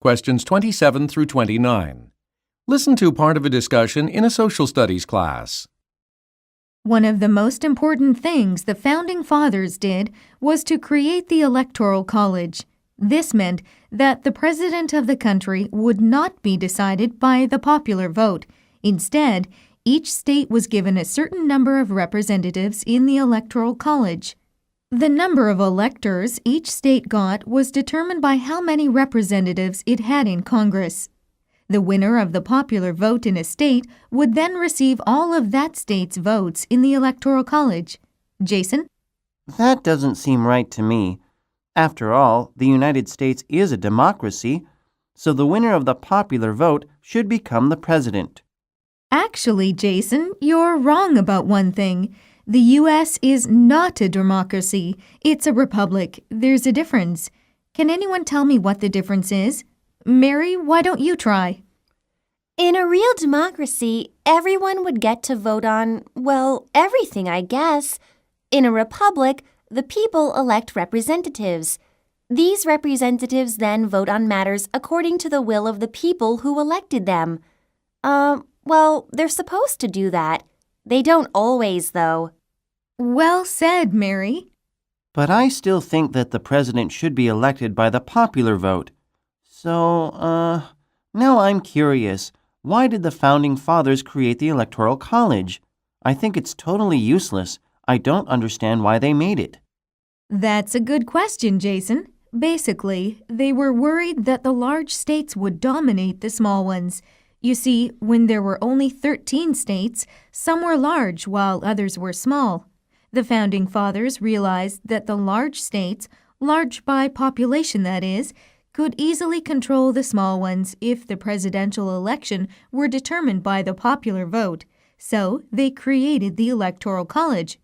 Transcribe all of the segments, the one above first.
Questions 27 through 29. Listen to part of a discussion in a social studies class. One of the most important things the Founding Fathers did was to create the Electoral College. This meant that the president of the country would not be decided by the popular vote. Instead, each state was given a certain number of representatives in the Electoral College. The number of electors each state got was determined by how many representatives it had in Congress. The winner of the popular vote in a state would then receive all of that state's votes in the Electoral College. Jason? That doesn't seem right to me. After all, the United States is a democracy, so the winner of the popular vote should become the president. Actually, Jason, you're wrong about one thing. The U.S. is not a democracy. It's a republic. There's a difference. Can anyone tell me what the difference is? Mary, why don't you try? In a real democracy, everyone would get to vote on, well, everything, I guess. In a republic, the people elect representatives. These representatives then vote on matters according to the will of the people who elected them. Well, they're supposed to do that. They don't always, though. Well said, Mary. But I still think that the president should be elected by the popular vote. So, now I'm curious. Why did the Founding Fathers create the Electoral College? I think it's totally useless. I don't understand why they made it. That's a good question, Jason. Basically, they were worried that the large states would dominate the small ones. You see, when there were only 13 states, some were large while others were small. The Founding Fathers realized that the large states, large by population that is, could easily control the small ones if the presidential election were determined by the popular vote. So they created the Electoral College.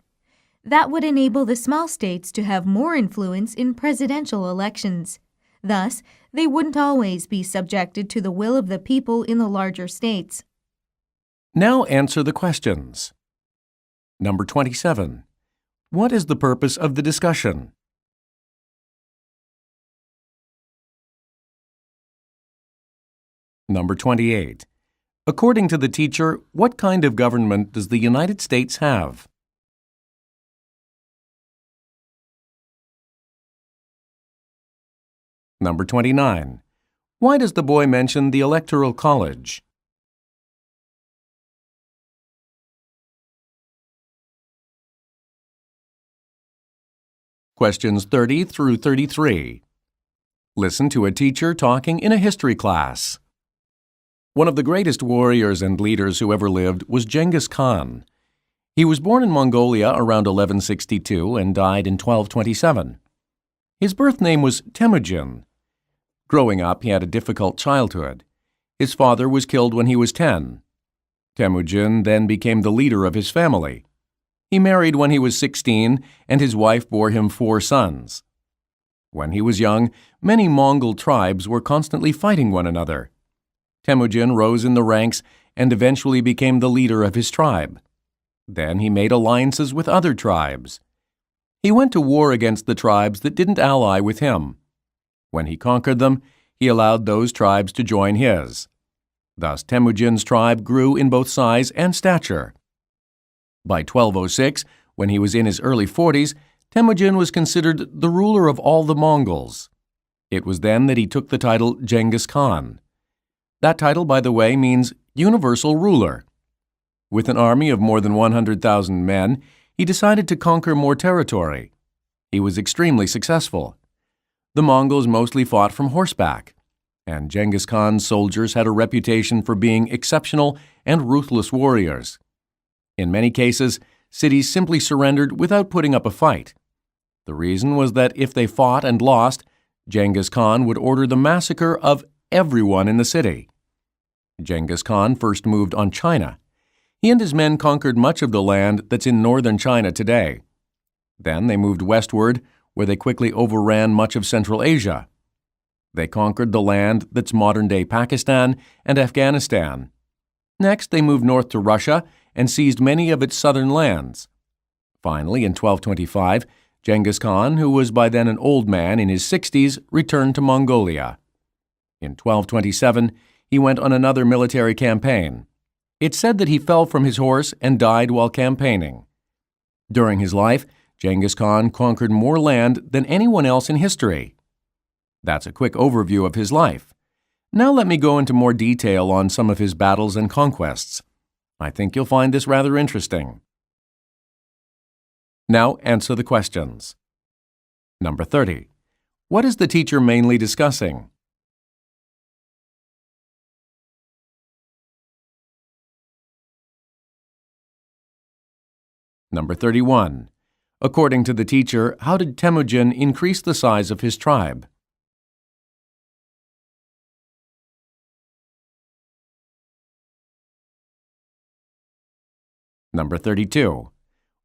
That would enable the small states to have more influence in presidential elections. Thus, they wouldn't always be subjected to the will of the people in the larger states. Now answer the questions. Number 27. What is the purpose of the discussion? Number 28. According to the teacher, what kind of government does the United States have? Number 29. Why does the boy mention the Electoral College? Questions 30 through 33. Listen to a teacher talking in a history class. One of the greatest warriors and leaders who ever lived was Genghis Khan. He was born in Mongolia around 1162 and died in 1227. His birth name was Temujin. Growing up, he had a difficult childhood. His father was killed when he was 10. Temujin then became the leader of his family. He married when he was 16, and his wife bore him 4 sons. When he was young, many Mongol tribes were constantly fighting one another. Temujin rose in the ranks and eventually became the leader of his tribe. Then he made alliances with other tribes. He went to war against the tribes that didn't ally with him. When he conquered them, he allowed those tribes to join his. Thus, Temujin's tribe grew in both size and stature. By 1206, when he was in his early 40s, Temujin was considered the ruler of all the Mongols. It was then that he took the title Genghis Khan. That title, by the way, means universal ruler. With an army of more than 100,000 men, he decided to conquer more territory. He was extremely successful. The Mongols mostly fought from horseback, and Genghis Khan's soldiers had a reputation for being exceptional and ruthless warriors. In many cases, cities simply surrendered without putting up a fight. The reason was that if they fought and lost, Genghis Khan would order the massacre of everyone in the city. Genghis Khan first moved on China. He and his men conquered much of the land that's in northern China today. Then they moved westward, where they quickly overran much of Central Asia. They conquered the land that's modern-day Pakistan and Afghanistan. Next, they moved north to Russia and seized many of its southern lands. Finally, in 1225, Genghis Khan, who was by then an old man in his 60s, returned to Mongolia. In 1227, he went on another military campaign. It's said that he fell from his horse and died while campaigning. During his life, Genghis Khan conquered more land than anyone else in history. That's a quick overview of his life. Now let me go into more detail on some of his battles and conquests. I think you'll find this rather interesting. Now answer the questions. Number 30. What is the teacher mainly discussing? Number 31. According to the teacher, how did Temujin increase the size of his tribe? Number 32.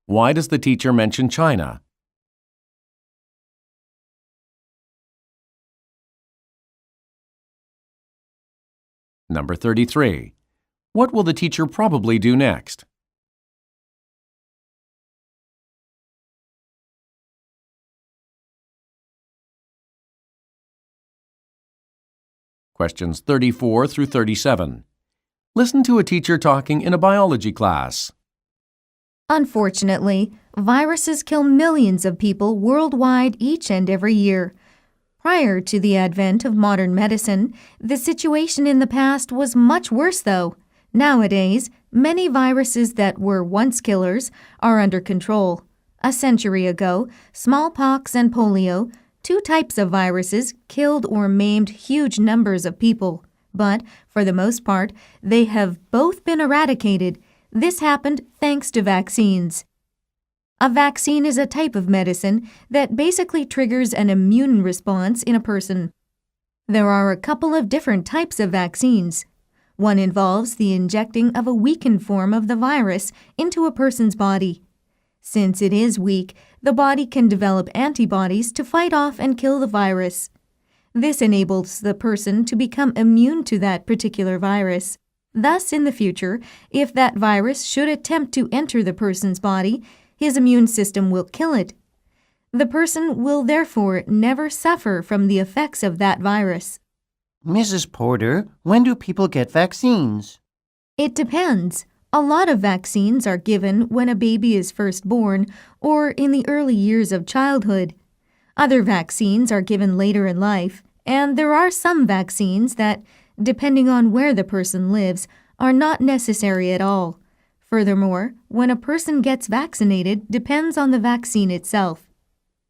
Why does the teacher mention China? Number 33. What will the teacher probably do next? Questions 34 through 37. Listen to a teacher talking in a biology class. Unfortunately, viruses kill millions of people worldwide each and every year. Prior to the advent of modern medicine, the situation in the past was much worse, though. Nowadays, many viruses that were once killers are under control. A century ago, smallpox and polio, two types of viruses, killed or maimed huge numbers of people. But, for the most part, they have both been eradicated. This happened thanks to vaccines. A vaccine is a type of medicine that basically triggers an immune response in a person. There are a couple of different types of vaccines. One involves the injecting of a weakened form of the virus into a person's body. Since it is weak, the body can develop antibodies to fight off and kill the virus. This enables the person to become immune to that particular virus. Thus, in the future, if that virus should attempt to enter the person's body, his immune system will kill it. The person will therefore never suffer from the effects of that virus. Mrs. Porter, when do people get vaccines? It depends. A lot of vaccines are given when a baby is first born or in the early years of childhood. Other vaccines are given later in life, and there are some vaccines that, depending on where the person lives, are not necessary at all. Furthermore, when a person gets vaccinated depends on the vaccine itself.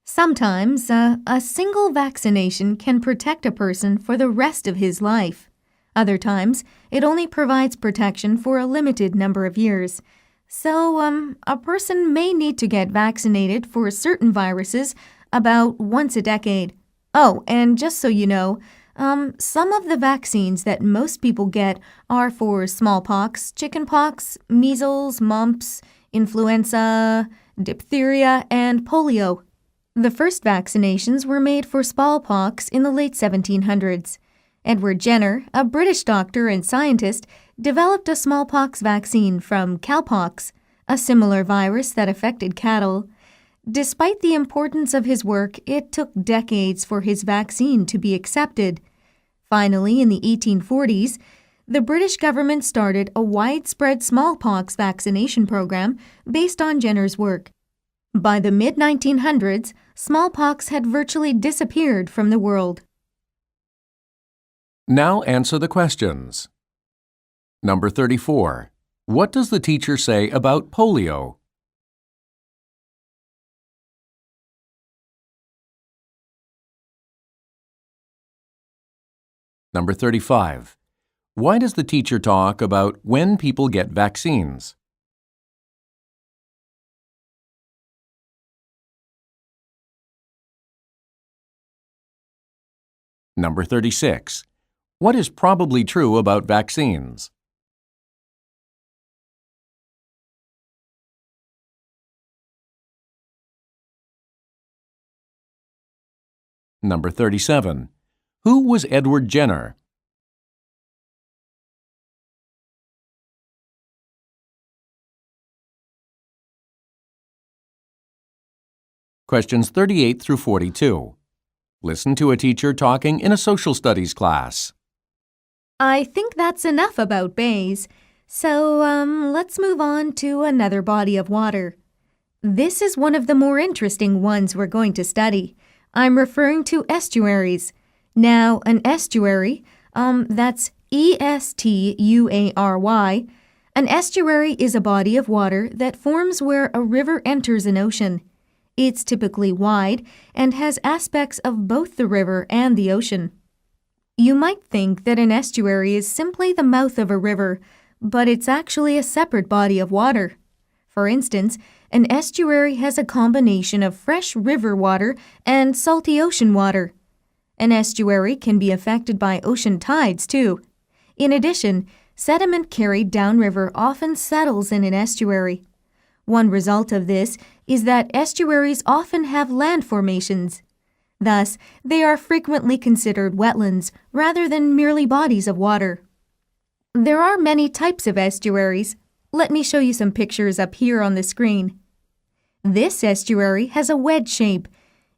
Sometimes, a single vaccination can protect a person for the rest of his life. Other times, it only provides protection for a limited number of years. So, a person may need to get vaccinated for certain viruses about once a decade. Oh, and just so you know, some of the vaccines that most people get are for smallpox, chickenpox, measles, mumps, influenza, diphtheria, and polio. The first vaccinations were made for smallpox in the late 1700s. Edward Jenner, a British doctor and scientist, developed a smallpox vaccine from cowpox, a similar virus that affected cattle. Despite the importance of his work, it took decades for his vaccine to be accepted. Finally, in the 1840s, the British government started a widespread smallpox vaccination program based on Jenner's work. By the mid-1900s, smallpox had virtually disappeared from the world. Now answer the questions. Number 34. What does the teacher say about polio? Number 35. Why does the teacher talk about when people get vaccines? Number 36. What is probably true about vaccines? Number 37. Who was Edward Jenner? Questions 38 through 42. Listen to a teacher talking in a social studies class. I think that's enough about bays. So, let's move on to another body of water. This is one of the more interesting ones we're going to study. I'm referring to estuaries. Now, an estuary, that's E-S-T-U-A-R-Y. An estuary is a body of water that forms where a river enters an ocean. It's typically wide and has aspects of both the river and the ocean. You might think that an estuary is simply the mouth of a river, but it's actually a separate body of water. For instance, an estuary has a combination of fresh river water and salty ocean water. An estuary can be affected by ocean tides, too. In addition, sediment carried downriver often settles in an estuary. One result of this is that estuaries often have land formations. Thus, they are frequently considered wetlands rather than merely bodies of water. There are many types of estuaries. Let me show you some pictures up here on the screen. This estuary has a wedge shape.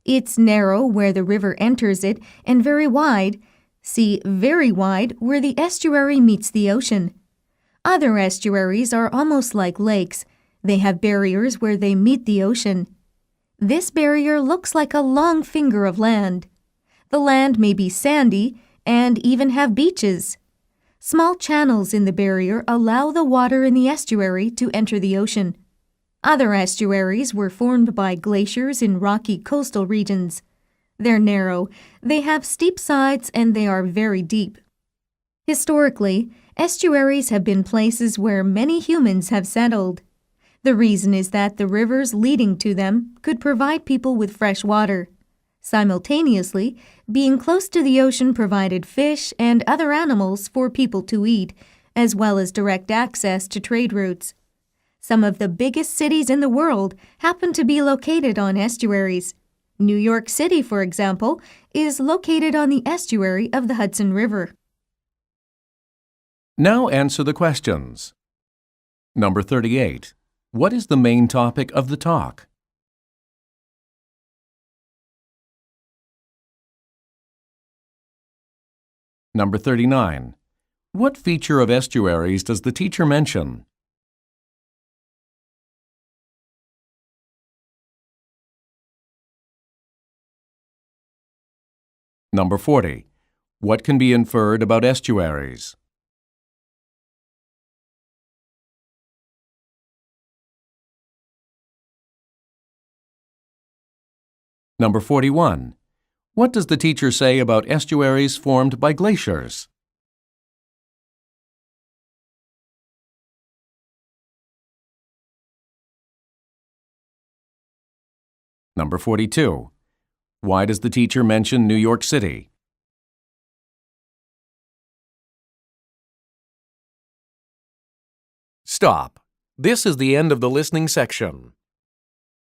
It's narrow where the river enters it and very wide. See, very wide where the estuary meets the ocean. Other estuaries are almost like lakes. They have barriers where they meet the ocean. This barrier looks like a long finger of land. The land may be sandy and even have beaches. Small channels in the barrier allow the water in the estuary to enter the ocean. Other estuaries were formed by glaciers in rocky coastal regions. They're narrow, they have steep sides, and they are very deep. Historically, estuaries have been places where many humans have settled. The reason is that the rivers leading to them could provide people with fresh water. Simultaneously, being close to the ocean provided fish and other animals for people to eat, as well as direct access to trade routes. Some of the biggest cities in the world happen to be located on estuaries. New York City, for example, is located on the estuary of the Hudson River. Now answer the questions. Number 38. What is the main topic of the talk? Number 39. What feature of estuaries does the teacher mention? Number 40. What can be inferred about estuaries? Number 41. What does the teacher say about estuaries formed by glaciers? Number 42. Why does the teacher mention New York City? Stop. This is the end of the listening section.